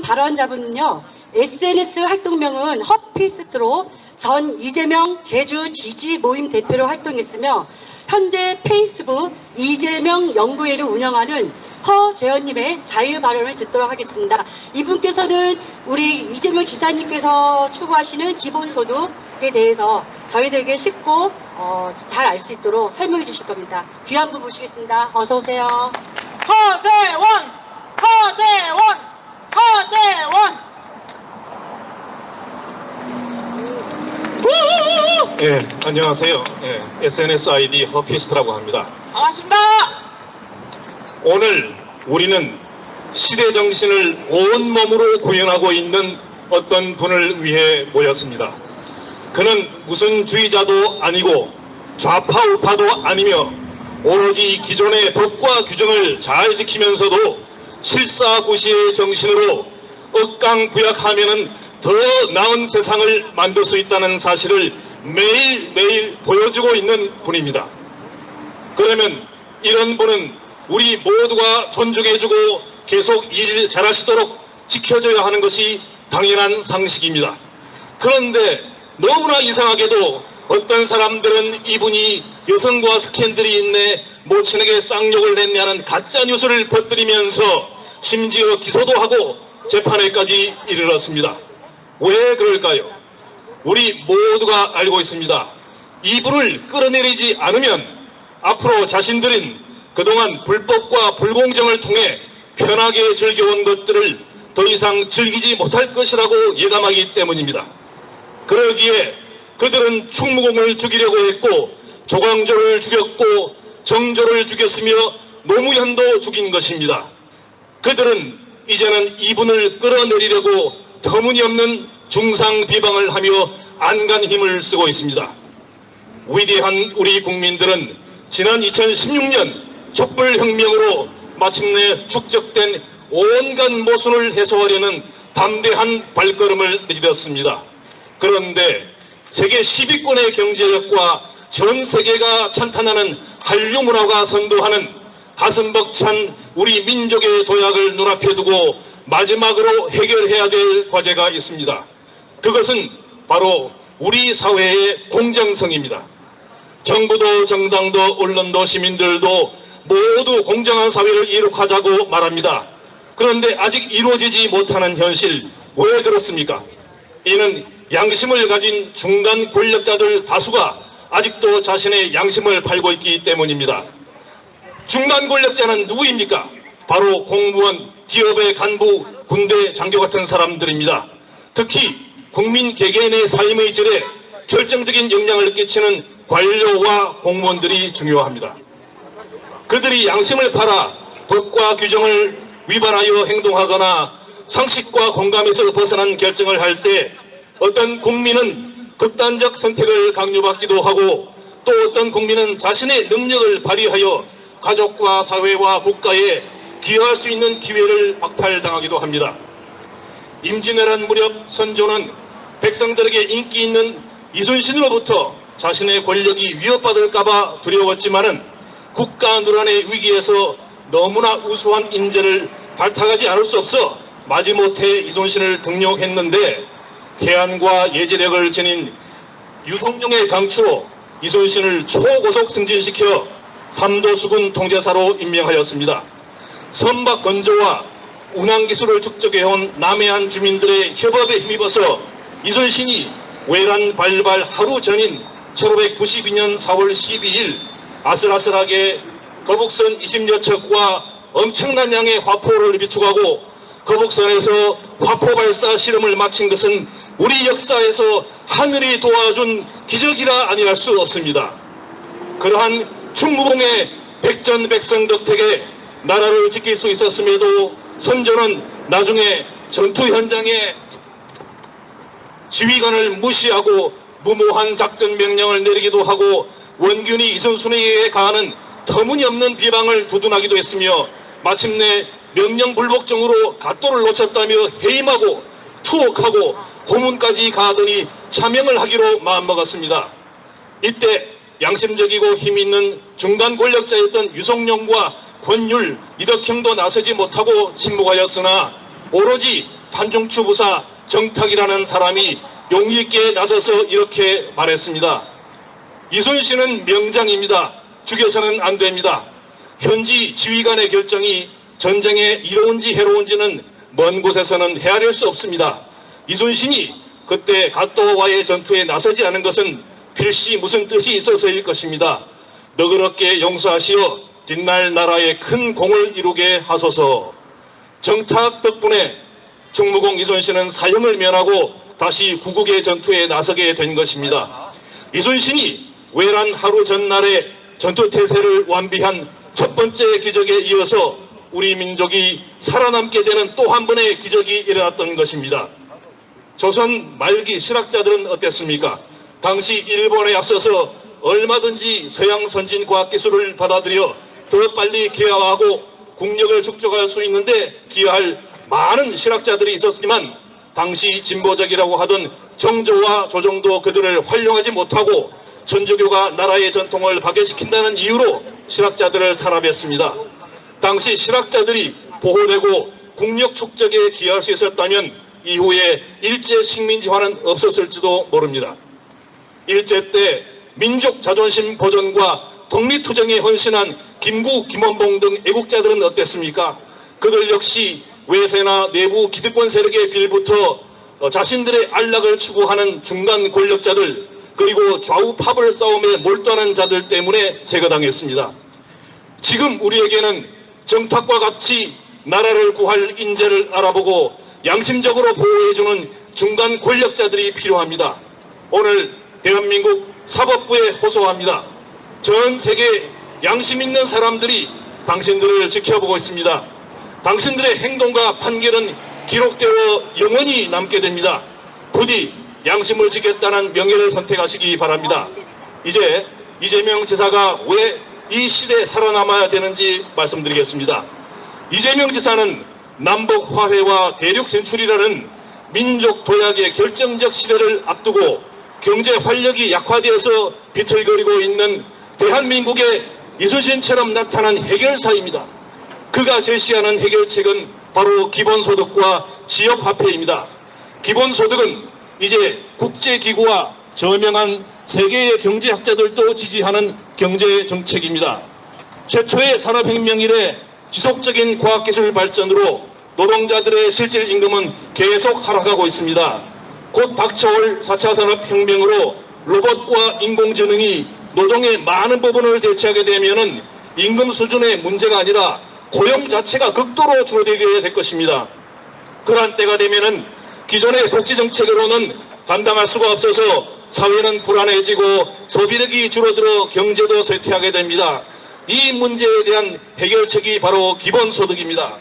발언자분은요, SNS 활동명은 허피스트로 전 이재명 제주 지지 모임 대표로 활동했으며 현재 페이스북 이재명 연구회를 운영하는 허재현님의 자유 발언을 듣도록 하겠습니다. 이분께서는 우리 이재명 지사님께서 추구하시는 기본소득에 대해서 저희들에게 쉽고 잘 알 수 있도록 설명해 주실 겁니다. 귀한 분 모시겠습니다. 어서 오세요. 허재원! 허재원! 허재원! 예, 안녕하세요. SNS 아이디 허피스트라고 합니다. 반갑습니다. 오늘 우리는 시대 정신을 온몸으로 구현하고 있는 어떤 분을 위해 모였습니다. 그는 무슨 주의자도 아니고 좌파 우파도 아니며 오로지 기존의 법과 규정을 잘 지키면서도 실사구시의 정신으로 억강부약하면은 더 나은 세상을 만들 수 있다는 사실을 매일매일 보여주고 있는 분입니다. 그러면 이런 분은 우리 모두가 존중해주고 계속 일 잘하시도록 지켜줘야 하는 것이 당연한 상식입니다. 그런데 너무나 이상하게도 어떤 사람들은 이분이 여성과 스캔들이 있네, 모친에게 쌍욕을 했냐는 가짜뉴스를 퍼뜨리면서 심지어 기소도 하고 재판에까지 이르렀습니다. 왜 그럴까요? 우리 모두가 알고 있습니다. 이분을 끌어내리지 않으면 앞으로 자신들은 그동안 불법과 불공정을 통해 편하게 즐겨온 것들을 더 이상 즐기지 못할 것이라고 예감하기 때문입니다. 그러기에 그들은 충무공을 죽이려고 했고 조광조를 죽였고 정조를 죽였으며 노무현도 죽인 것입니다. 그들은 이제는 이분을 끌어내리려고 터무니없는 중상 비방을 하며 안간 힘을 쓰고 있습니다. 위대한 우리 국민들은 지난 2016년 촛불혁명으로 마침내 축적된 온갖 모순을 해소하려는 담대한 발걸음을 내딛었습니다. 그런데 세계 10위권의 경제력과 전 세계가 찬탄하는 한류 문화가 선도하는 가슴 벅찬 우리 민족의 도약을 눈앞에 두고 마지막으로 해결해야 될 과제가 있습니다. 그것은 바로 우리 사회의 공정성입니다. 정부도 정당도 언론도 시민들도 모두 공정한 사회를 이룩하자고 말합니다. 그런데 아직 이루어지지 못하는 현실, 왜 그렇습니까? 이는 양심을 가진 중간 권력자들 다수가 아직도 자신의 양심을 팔고 있기 때문입니다. 중간 권력자는 누구입니까? 바로 공무원, 기업의 간부, 군대, 장교 같은 사람들입니다. 특히 국민 개개인의 삶의 질에 결정적인 영향을 끼치는 관료와 공무원들이 중요합니다. 그들이 양심을 팔아 법과 규정을 위반하여 행동하거나 상식과 공감에서 벗어난 결정을 할 때 어떤 국민은 극단적 선택을 강요받기도 하고 또 어떤 국민은 자신의 능력을 발휘하여 가족과 사회와 국가에 기여할 수 있는 기회를 박탈당하기도 합니다. 임진왜란 무렵 선조는 백성들에게 인기 있는 이순신으로부터 자신의 권력이 위협받을까봐 두려웠지만은 국가 누란의 위기에서 너무나 우수한 인재를 발탁하지 않을 수 없어 마지못해 이순신을 등용했는데 해안과 예지력을 지닌 유성룡의 강추로 이순신을 초고속 승진시켜 삼도수군 통제사로 임명하였습니다. 선박 건조와 운항기술을 축적해온 남해안 주민들의 협업에 힘입어서 이순신이 외란 발발 하루 전인 1592년 4월 12일 아슬아슬하게 거북선 20여 척과 엄청난 양의 화포를 비축하고 거북선에서 화포 발사 실험을 마친 것은 우리 역사에서 하늘이 도와준 기적이라 아니할 수 없습니다. 그러한 충무공의 백전백승 덕택에 나라를 지킬 수 있었음에도 선조는 나중에 전투 현장에 지휘관을 무시하고 무모한 작전 명령을 내리기도 하고 원균이 이순신에게 가하는 터무니없는 비방을 두둔하기도 했으며 마침내 명령불복종으로 갓도를 놓쳤다며 해임하고 투옥하고 고문까지 가하더니 차명을 하기로 마음먹었습니다. 이때 양심적이고 힘있는 중간 권력자였던 유성룡과 권율, 이덕형도 나서지 못하고 침묵하였으나 오로지 판중추 부사 정탁이라는 사람이 용기 있게 나서서 이렇게 말했습니다. 이순신은 명장입니다. 죽여서는 안 됩니다. 현지 지휘관의 결정이 전쟁에 이로운지 해로운지는 먼 곳에서는 헤아릴 수 없습니다. 이순신이 그때 갓도와의 전투에 나서지 않은 것은 필시 무슨 뜻이 있어서일 것입니다. 너그럽게 용서하시어 뒷날 나라에 큰 공을 이루게 하소서. 정탁 덕분에 충무공 이순신은 사형을 면하고 다시 구국의 전투에 나서게 된 것입니다. 이순신이 외란 하루 전날에 전투태세를 완비한 첫 번째 기적에 이어서 우리 민족이 살아남게 되는 또 한 번의 기적이 일어났던 것입니다. 조선 말기 실학자들은 어땠습니까? 당시 일본에 앞서서 얼마든지 서양 선진 과학기술을 받아들여 더 빨리 개화하고 국력을 축적할 수 있는데 기여할 많은 실학자들이 있었지만 당시 진보적이라고 하던 정조와 조정도 그들을 활용하지 못하고 천주교가 나라의 전통을 파괴시킨다는 이유로 실학자들을 탄압했습니다. 당시 실학자들이 보호되고 국력 축적에 기여할 수 있었다면 이후에 일제 식민지화는 없었을지도 모릅니다. 일제 때 민족 자존심 보존과 독립투쟁에 헌신한 김구, 김원봉 등 애국자들은 어땠습니까? 그들 역시 외세나 내부 기득권 세력에 빌부터 자신들의 안락을 추구하는 중간 권력자들 그리고 좌우 파벌 싸움에 몰두하는 자들 때문에 제거당했습니다. 지금 우리에게는 정탁과 같이 나라를 구할 인재를 알아보고 양심적으로 보호해주는 중간 권력자들이 필요합니다. 오늘 대한민국 사법부에 호소합니다. 전 세계 양심 있는 사람들이 당신들을 지켜보고 있습니다. 당신들의 행동과 판결은 기록되어 영원히 남게 됩니다. 부디 양심을 지켰다는 명예를 선택하시기 바랍니다. 이제 이재명 지사가 왜 이 시대에 살아남아야 되는지 말씀드리겠습니다. 이재명 지사는 남북 화해와 대륙 진출이라는 민족 도약의 결정적 시대를 앞두고 경제 활력이 약화되어서 비틀거리고 있는 대한민국의 이순신처럼 나타난 해결사입니다. 그가 제시하는 해결책은 바로 기본소득과 지역화폐입니다. 기본소득은 이제 국제기구와 저명한 세계의 경제학자들도 지지하는 경제정책입니다. 최초의 산업혁명 이래 지속적인 과학기술 발전으로 노동자들의 실질 임금은 계속 하락하고 있습니다. 곧 닥쳐올 4차 산업혁명으로 로봇과 인공지능이 노동의 많은 부분을 대체하게 되면 임금 수준의 문제가 아니라 고용 자체가 극도로 줄어들게 될 것입니다. 그러한 때가 되면 기존의 복지정책으로는 감당할 수가 없어서 사회는 불안해지고 소비력이 줄어들어 경제도 쇠퇴하게 됩니다. 이 문제에 대한 해결책이 바로 기본소득입니다.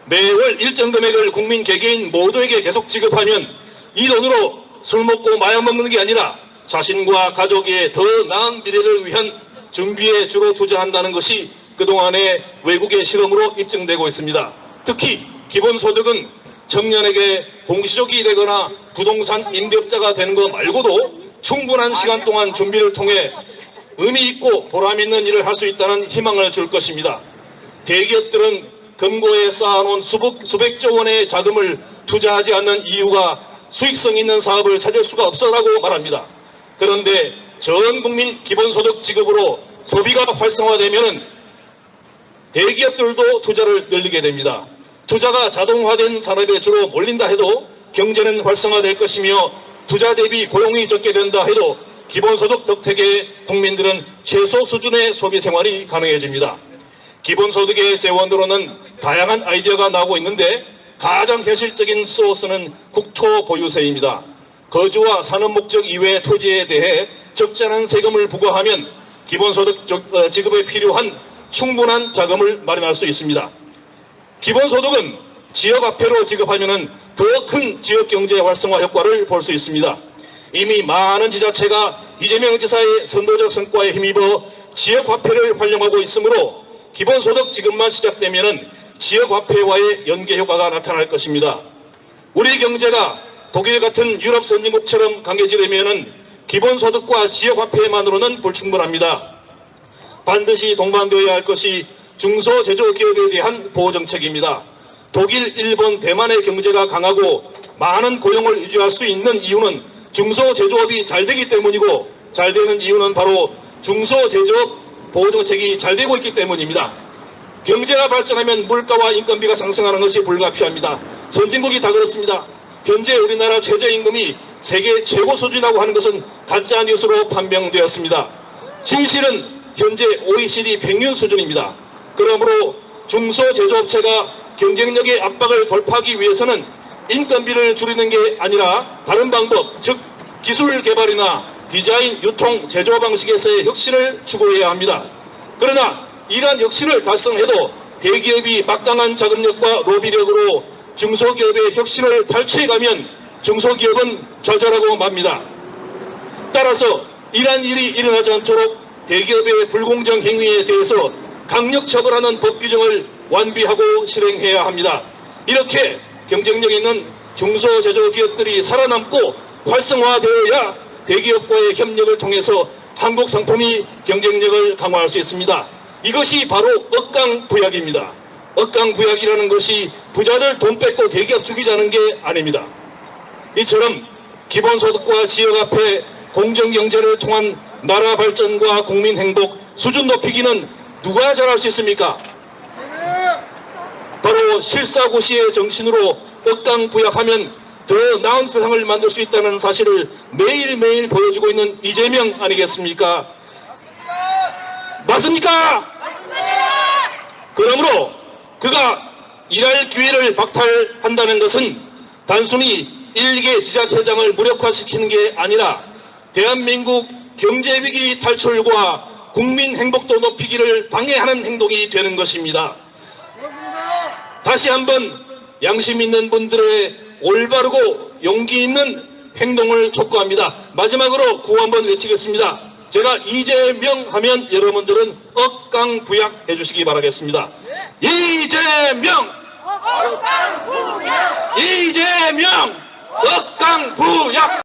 매월 일정 금액을 국민 개개인 모두에게 계속 지급하면 이 돈으로 술 먹고 마약 먹는 게 아니라 자신과 가족의 더 나은 미래를 위한 준비에 주로 투자한다는 것이 그동안의 외국의 실험으로 입증되고 있습니다. 특히 기본소득은 청년에게 공시족이 되거나 부동산 임대업자가 되는 것 말고도 충분한 시간 동안 준비를 통해 의미 있고 보람 있는 일을 할 수 있다는 희망을 줄 것입니다. 대기업들은 금고에 쌓아놓은 수백조 원의 자금을 투자하지 않는 이유가 수익성 있는 사업을 찾을 수가 없어라고 말합니다. 그런데 전 국민 기본소득 지급으로 소비가 활성화되면 대기업들도 투자를 늘리게 됩니다. 투자가 자동화된 산업에 주로 몰린다 해도 경제는 활성화될 것이며 투자 대비 고용이 적게 된다 해도 기본소득 덕택에 국민들은 최소 수준의 소비 생활이 가능해집니다. 기본소득의 재원으로는 다양한 아이디어가 나오고 있는데 가장 현실적인 소스는 국토 보유세입니다. 거주와 산업 목적 이외의 토지에 대해 적지 않은 세금을 부과하면 기본소득 지급에 필요한 충분한 자금을 마련할 수 있습니다. 기본소득은 지역화폐로 지급하면 더 큰 지역경제 활성화 효과를 볼 수 있습니다. 이미 많은 지자체가 이재명 지사의 선도적 성과에 힘입어 지역화폐를 활용하고 있으므로 기본소득 지급만 시작되면 지역화폐와의 연계 효과가 나타날 것입니다. 우리 경제가 독일 같은 유럽 선진국처럼 강해지려면 기본소득과 지역화폐만으로는 불충분합니다. 반드시 동반되어야 할 것이 중소제조기업에 대한 보호정책입니다. 독일, 일본, 대만의 경제가 강하고 많은 고용을 유지할 수 있는 이유는 중소제조업이 잘 되기 때문이고, 잘 되는 이유는 바로 중소제조업 보호정책이 잘 되고 있기 때문입니다. 경제가 발전하면 물가와 인건비가 상승하는 것이 불가피합니다. 선진국이 다 그렇습니다. 현재 우리나라 최저임금이 세계 최고 수준이라고 하는 것은 가짜 뉴스로 판명되었습니다. 진실은 현재 OECD 평균 수준입니다. 그러므로 중소제조업체가 경쟁력의 압박을 돌파하기 위해서는 인건비를 줄이는 게 아니라 다른 방법, 즉 기술 개발이나 디자인, 유통, 제조 방식에서의 혁신을 추구해야 합니다. 그러나 이러한 혁신을 달성해도 대기업이 막강한 자금력과 로비력으로 중소기업의 혁신을 탈취해가면 중소기업은 좌절하고 맙니다. 따라서 이러한 일이 일어나지 않도록 대기업의 불공정 행위에 대해서 강력 처벌하는 법 규정을 완비하고 실행해야 합니다. 이렇게 경쟁력 있는 중소제조기업들이 살아남고 활성화되어야 대기업과의 협력을 통해서 한국 상품이 경쟁력을 강화할 수 있습니다. 이것이 바로 억강부약입니다. 억강부약이라는 것이 부자들 돈 뺏고 대기업 죽이자는 게 아닙니다. 이처럼 기본소득과 지역화폐, 공정경제를 통한 나라 발전과 국민 행복, 수준 높이기는 누가 잘할 수 있습니까? 바로 실사고시의 정신으로 억강부약하면 더 나은 세상을 만들 수 있다는 사실을 매일매일 보여주고 있는 이재명 아니겠습니까? 맞습니까? 그러므로 그가 일할 기회를 박탈한다는 것은 단순히 일개 지자체장을 무력화시키는 게 아니라 대한민국 경제위기 탈출과 국민 행복도 높이기를 방해하는 행동이 되는 것입니다. 다시 한번 양심 있는 분들의 올바르고 용기 있는 행동을 촉구합니다. 마지막으로 구호 한번 외치겠습니다. 제가 이재명 하면 여러분들은 억강부약 해주시기 바라겠습니다. 이재명! 이재명! 억강부약!